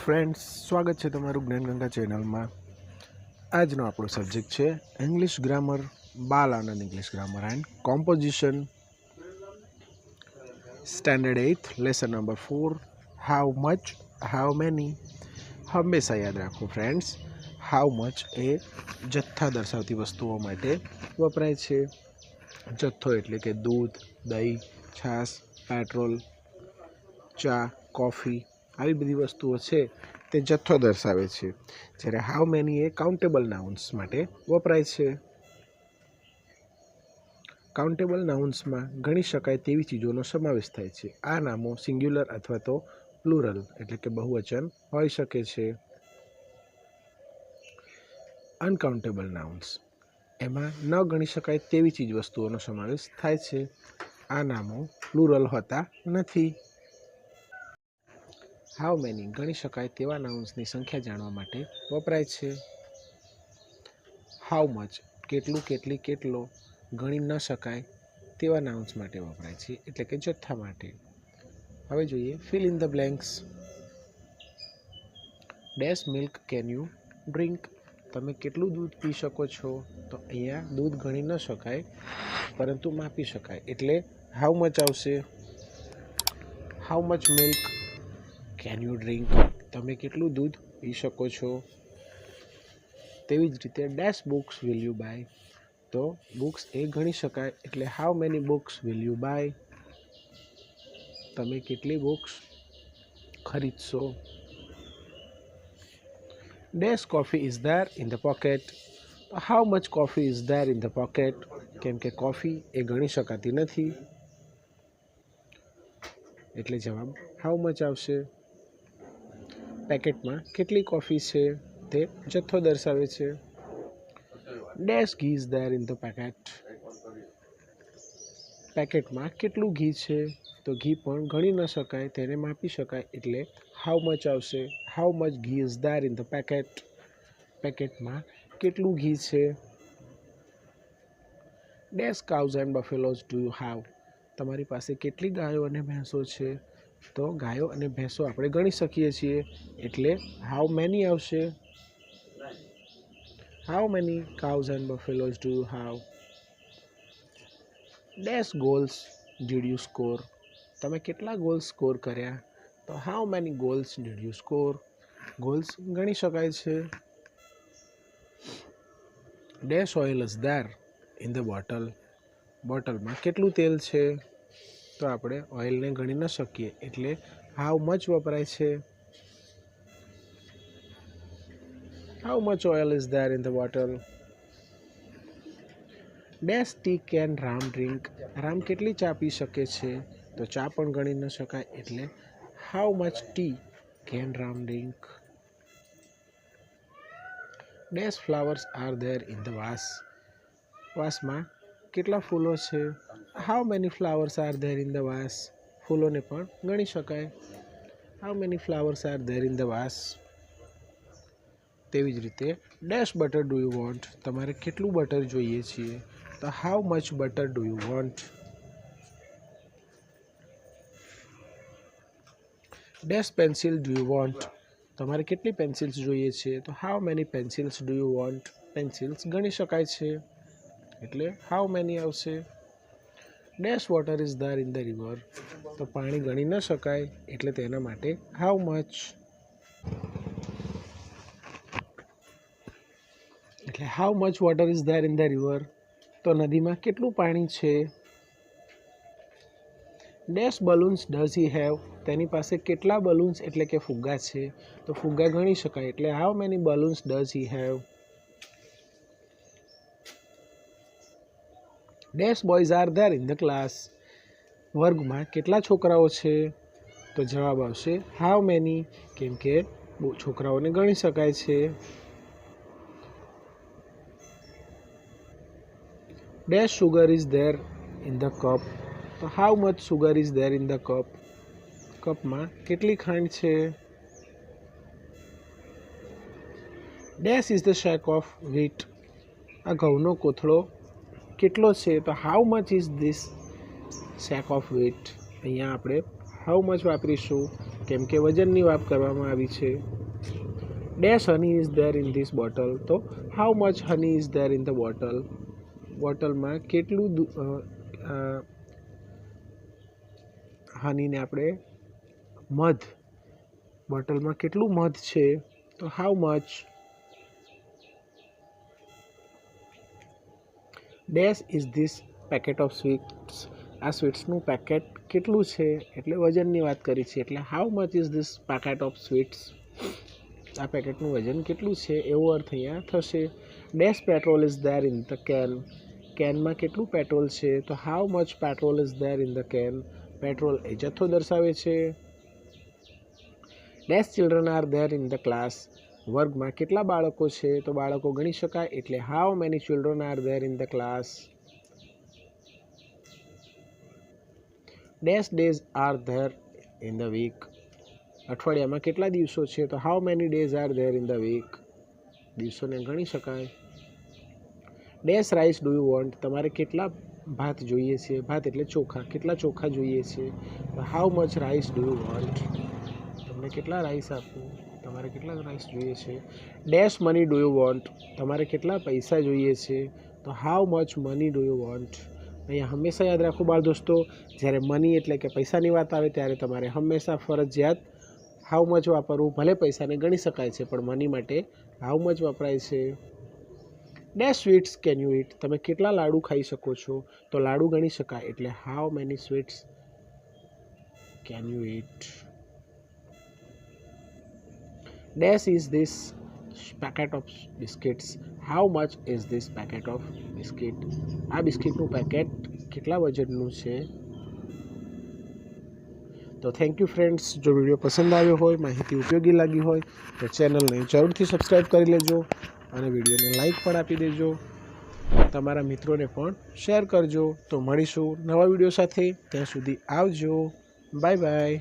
Friends, स्वागत है तमारू Dnyanganga channel में। आज आपणो सब्जेक्ट है English grammar, Bal Anand English grammar and composition, standard 8 lesson number 4। How much, how many. हमेशा याद रखो फ्रेंड्स, हाउ मच ए जत्था दर्शावती वस्तुओं माटे वपराय छे। जत्थो एटले के दूध, दही, छाश, पेट्रोल, चा, कॉफी આવી બધી વસ્તુઓ છે તે જથ્થો દર્શાવે છે। જ્યારે how many A countable nouns માટે વપરાય છે। કાઉન્ટેબલ નાઉન્સમાં ગણી શકાય તેવી ચીજોનો સમાવેશ થાય છે। આ નામો સિંગ્યુલર અથવા તો પ્લુરલ એટલે કે બહુવચન હોઈ શકે છે। અનકાઉન્ટેબલ નાઉન્સ એમાં ન ગણી શકાય તેવી ચીજ વસ્તુઓનો સમાવેશ થાય છે। આ નામો પ્લુરલ હોતા નથી। હાઉ મેની ગણી શકાય તેવા નાઉન્સની સંખ્યા જાણવા માટે વપરાય છે। હાઉ મચ કેટલું, કેટલી, કેટલો ગણી ન શકાય તેવા નાઉન્સ માટે વપરાય છે એટલે કે જથ્થા માટે। હવે જોઈએ fill in the blanks. Dash milk can you drink, તમે કેટલું દૂધ પી શકો છો? તો અહીંયા દૂધ ગણી ન શકાય પરંતુ માપી શકાય એટલે હાઉ મચ આવશે। How much milk can you drink, તમે કેટલું દૂધ પી શકો છો? તેવી જ રીતે dash books will you buy, તો બુક્સ એ ગણી શકાય એટલે how many books will you buy, તમે કેટલી બુક્સ ખરીદશો? Dash coffee is there in the pocket, તો how much coffee is there in the pocket, કેમ કે કોફી એ ગણી શકાતી નથી એટલે જવાબ હાઉ મચ આવશે। પેકેટમાં કેટલી કોફી છે તે જથ્થો દર્શાવે છે। Dash ghee is there in the packet, પેકેટમાં કેટલું ઘી છે? તો ઘી પણ ગણી ન શકાય, તેને માપી શકાય એટલે હાઉ મચ આવશે। How much ghee is there in the packet, પેકેટમાં કેટલું ઘી છે? Dash cows and buffaloes do you have, તમારી પાસે કેટલી ગાયો અને ભેંસો છે? તો ગાયો અને ભેંસો આપણે ગણી શકીએ છીએ એટલે હાઉ મેની આવશે। How many cows and buffaloes do you have. Dash goals did you score, તમે કેટલા ગોલ્સ સ્કોર કર્યા? તો how many goals did you score, goals ગણી શકાય છે। Dash oil is there in the bottle, બોટલમાં કેટલું તેલ છે? તો આપણે ઓઇલને ગણી ન શકીએ એટલે હાઉ મચ વપરાય છે। How much oil is there in the bottle. Dash T can Ram drink, Ram કેટલી ચા પી શકે છે? તો ચા પણ ગણી ન શકાય એટલે how much tea can Ram drink. Dash flowers are there in the vase, વાસમાં કેટલા ફૂલો છે? How many flowers are there in the vase, ફૂલોને પણ ગણી શકાય how many flowers are there in the vase. તેવી જ રીતે dash butter do you want, તમારે કેટલું બટર જોઈએ છીએ? તો how much butter do you want. Dash pencil do you want, તમારે કેટલી પેન્સિલ્સ જોઈએ છે? તો how many pencils do you want, pencils ગણી શકાય છે એટલે હાઉ મેની આવશે। Dash water is there in the river, તો પાણી ગણી ન શકાય એટલે તેના માટે હાઉ મચ, એટલે how much water is there in the river, તો નદીમાં કેટલું પાણી છે? Dash balloons does he have, તેની પાસે કેટલા બલૂન્સ એટલે કે ફુગ્ગા છે? તો ફુગ્ગા ગણી શકાય એટલે how many balloons does he have. Dash boys are there in the class, વર્ગમાં કેટલા છોકરાઓ છે? તો જવાબ આવશે હાઉ મેની, કેમ કે છોકરાઓને ગણી શકાય છે। Dash sugar is there in the cup, તો how much sugar is there in the cup, કપમાં કેટલી ખાંડ છે? Dash is the sack of wheat, આ ઘઉંનો કોથળો કેટલો છે? તો how much is this sack of wheat, અહીંયા આપણે હાઉ મચ વાપરીશું કેમ કે વજનની વાત કરવામાં આવી છે. Dash honey is there in this bottle, તો how much honey is there in the bottle. બોટલમાં કેટલું હનીને આપણે મધ, બોટલમાં કેટલું મધ છે, તો how much. Dash is this packet of sweets. આ સ્વીટ્સનું પેકેટ કેટલું છે, એટલે વજનની વાત કરી છે, એટલે how much is this packet of sweets. આ પેકેટનું વજન કેટલું છે એવો અર્થ અહીંયા થશે. Dash petrol is there in the can. કેનમાં કેટલું પેટ્રોલ છે, તો how much petrol is there in the can. Petrol એ જથ્થો દર્શાવે છે. Dash children are there in the class. વર્ગમાં કેટલા બાળકો છે, તો બાળકો ગણી શકાય, એટલે how many children are there in the class. Dash days are there in the week. અઠવાડિયામાં કેટલા દિવસો છે, તો how many days are there in the week. દિવસોને ગણી શકાય. Dash rice do you want. તમારે કેટલા ભાત જોઈએ છે, ભાત એટલે ચોખા, કેટલા ચોખા જોઈએ છે, તો how much rice do you want. તમને કેટલા રાઈસ આપવું, તમારે કેટલા રાઈસ જોઈએ છે. Dash money do you want. તમારે કેટલા પૈસા જોઈએ છે, તો how much money do you want. અહીંયા હંમેશા યાદ રાખો બાળ દોસ્તો, જ્યારે મની એટલે કે પૈસાની વાત આવે ત્યારે તમારે હંમેશા ફરજિયાત હાઉ મચ વાપરવું. ભલે પૈસાને ગણી શકાય છે, પણ મની માટે હાઉ મચ વપરાય છે. Dash sweets can you it. તમે કેટલા લાડુ ખાઈ શકો છો, તો લાડુ ગણી શકાય, એટલે how many sweets can you it. Dash is this packet of biscuits. How much is this packet of biscuit. આ બિસ્કિટનું પેકેટ કેટલા વજનનું છે. તો થેન્ક યુ ફ્રેન્ડ્સ. જો વિડીયો પસંદ આવ્યો હોય, માહિતી ઉપયોગી લાગી હોય, તો ચેનલને જરૂરથી સબસ્ક્રાઈબ કરી લેજો અને વિડીયોને લાઈક પણ આપી દેજો. તમારા મિત્રોને પણ શેર કરજો. તો મળીશું નવા વિડીયો સાથે. ત્યાં સુધી આવજો. Bye bye.